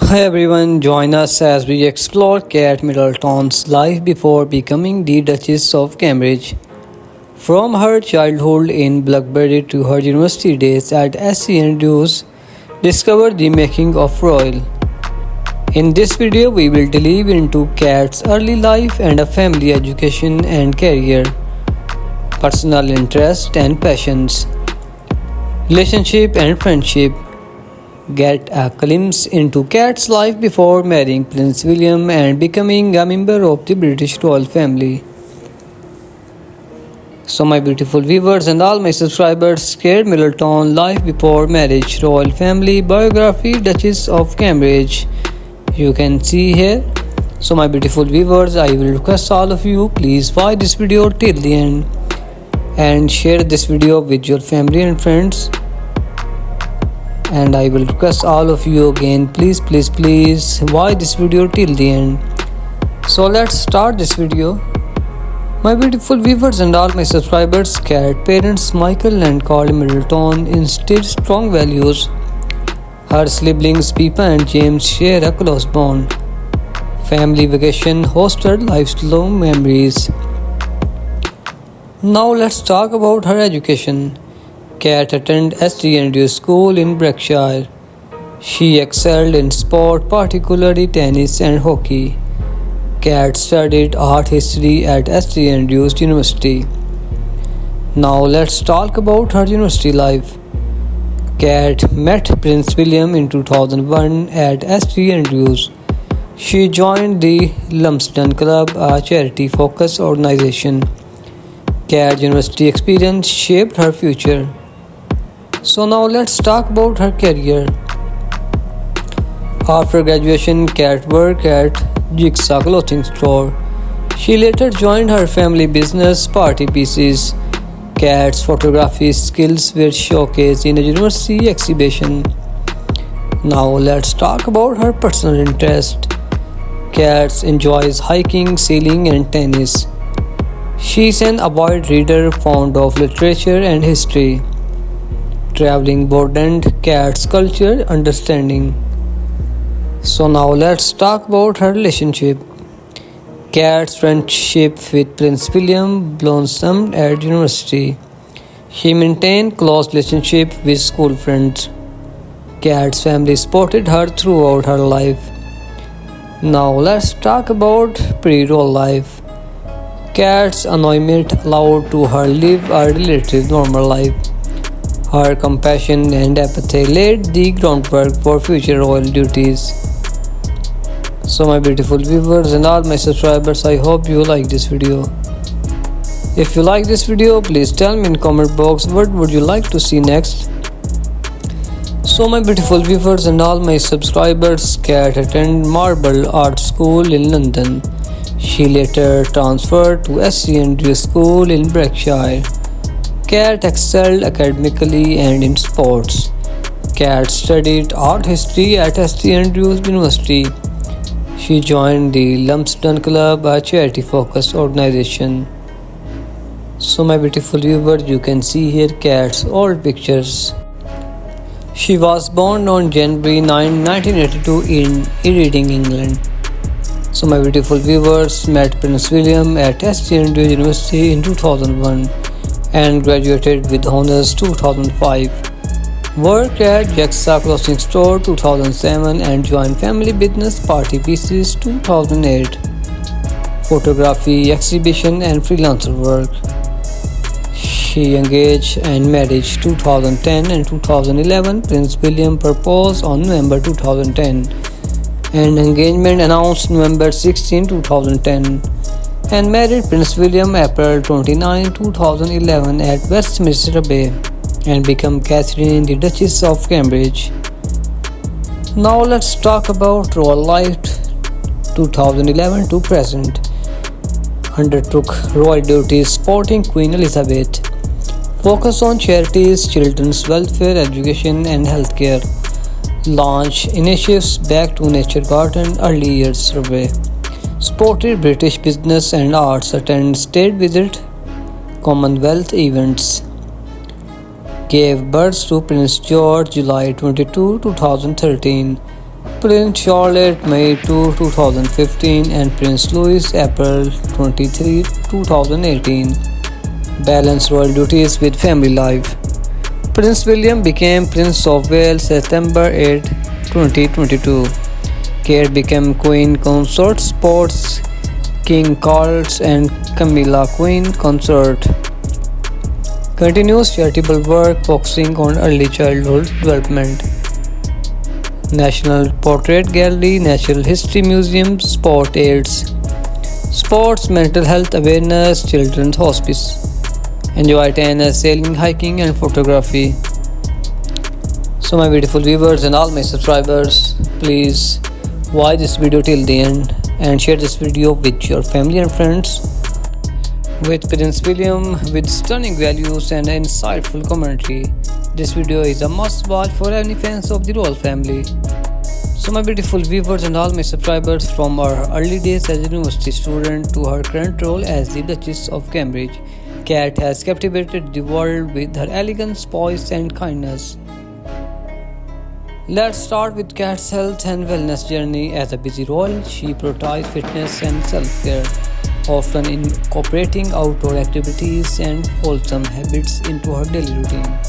Hi everyone, join us as we explore Kate Middleton's life before becoming the Duchess of Cambridge. From her childhood in Blackberry to her university days at St Andrews, discover the making of royal. In this video, we will delve into Kate's early life and a family education and career, personal interest and passions, relationship and friendship. Get a glimpse into Kate's life before marrying Prince William and becoming a member of the British royal family. So my beautiful viewers and all my subscribers, Kate Middleton, life before marriage, royal family, biography, Duchess of Cambridge. You can see here. So my beautiful viewers, I will request all of you, please watch this video till the end and share this video with your family and friends. And I will request all of you again, please watch this video till the end. So let's start this video. My beautiful viewers and all my subscribers, Kate parents Michael and Carl Middleton instilled strong values. Her siblings Pippa and James share a close bond. Family vacation hosted lifelong memories. Now let's talk about her education. Kate attended St Andrews School in Berkshire. She excelled in sport, particularly tennis and hockey. Kate studied art history at St Andrews University. Now let's talk about her university life. Kate met Prince William in 2001 at St Andrews. She joined the Lumsden Club, a charity-focused organization. Kate's university experience shaped her future. So now let's talk about her career. After graduation, Kate worked at Jigsaw clothing store. She later joined her family business, Party Pieces. Kate's photography skills were showcased in a university exhibition. Now let's talk about her personal interest. Kate enjoys hiking, sailing and tennis. She is an avid reader, fond of literature and history. Traveling broadened Kate's culture understanding. So now let's talk about her relationship. Kate's friendship with Prince William blossomed at university. She maintained close relationship with school friends. Kate's family supported her throughout her life. Now let's talk about pre-royal life. Kate's annoyment allowed to her live a relatively normal life. Her compassion and empathy laid the groundwork for future royal duties. So my beautiful viewers and all my subscribers, I hope you like this video. If you like this video, please tell me in comment box what would you like to see next. So my beautiful viewers and all my subscribers, Kate attended Marble Art School in London. She later transferred to St Andrews School in Berkshire. Kate excelled academically and in sports. Kate studied art history at St Andrews University. She joined the Lumsden Club, a charity-focused organization. So my beautiful viewers, you can see here Kate's old pictures. She was born on January 9, 1982 in Reading, England. So my beautiful viewers, met Prince William at St Andrews University in 2001. And graduated with honors 2005. Worked at Jigsaw clothing store 2007 and joined family business Party Pieces 2008. Photography, exhibition and freelancer work. She engaged and married 2010 and 2011. Prince William proposed on November 2010 and engagement announced November 16, 2010. And married Prince William April 29, 2011 at Westminster Abbey and became Catherine, the Duchess of Cambridge. Now let's talk about royal life 2011 to present. Undertook royal duties supporting Queen Elizabeth. Focus on charities, children's welfare, education and healthcare. Launch initiatives back to Nature Garden early years survey. Supported British business and arts, attended state visit, Commonwealth events. Gave birth to Prince George July 22, 2013. Prince Charlotte May 2, 2015 and Prince Louis April 23, 2018. Balance royal duties with family life. Prince William became Prince of Wales September 8, 2022. Kate became Queen Consort Sports, King Carlos and Camilla Queen Consort. Continuous charitable work focusing on early childhood development. National Portrait Gallery, Natural History Museum, Sport Aids, Sports Mental Health Awareness, Children's Hospice. Enjoy tennis, sailing, hiking and photography. So my beautiful viewers and all my subscribers, please watch this video till the end and share this video with your family and friends. With Prince William with stunning values and insightful commentary. This video is a must watch for any fans of the royal family. So my beautiful viewers and all my subscribers, from her early days as a university student to her current role as the Duchess of Cambridge, Kate has captivated the world with her elegance, poise and kindness. Let's start with Kate's health and wellness journey. As a busy royal, she prioritized fitness and self-care, often incorporating outdoor activities and wholesome habits into her daily routine.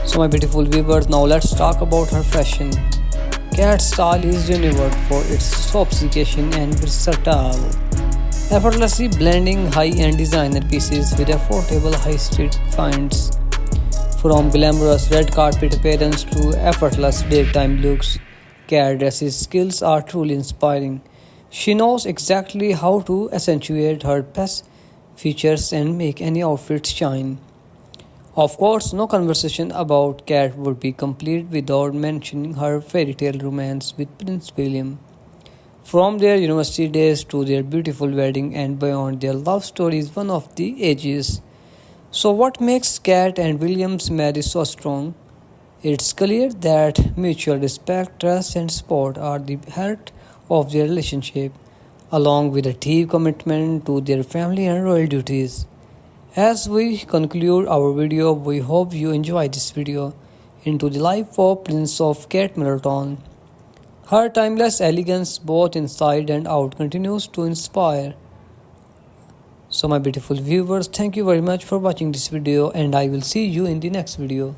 So my beautiful viewers, now let's talk about her fashion. Kate's style is renowned for its sophistication and versatile, effortlessly blending high-end designer pieces with affordable high-street finds. From glamorous red carpet appearance to effortless daytime looks, Kate dresses skills are truly inspiring. She knows exactly how to accentuate her best features and make any outfit shine. Of course, no conversation about Kate would be complete without mentioning her fairy tale romance with Prince William. From their university days to their beautiful wedding and beyond, their love story is one of the ages. So what makes Kate and William's marriage so strong? It's clear that mutual respect, trust and support are the heart of their relationship, along with a deep commitment to their family and royal duties. As we conclude our video, we hope you enjoyed this video into the life of Prince of Kate Middleton. Her timeless elegance both inside and out continues to inspire. So my beautiful viewers, thank you very much for watching this video and I will see you in the next video.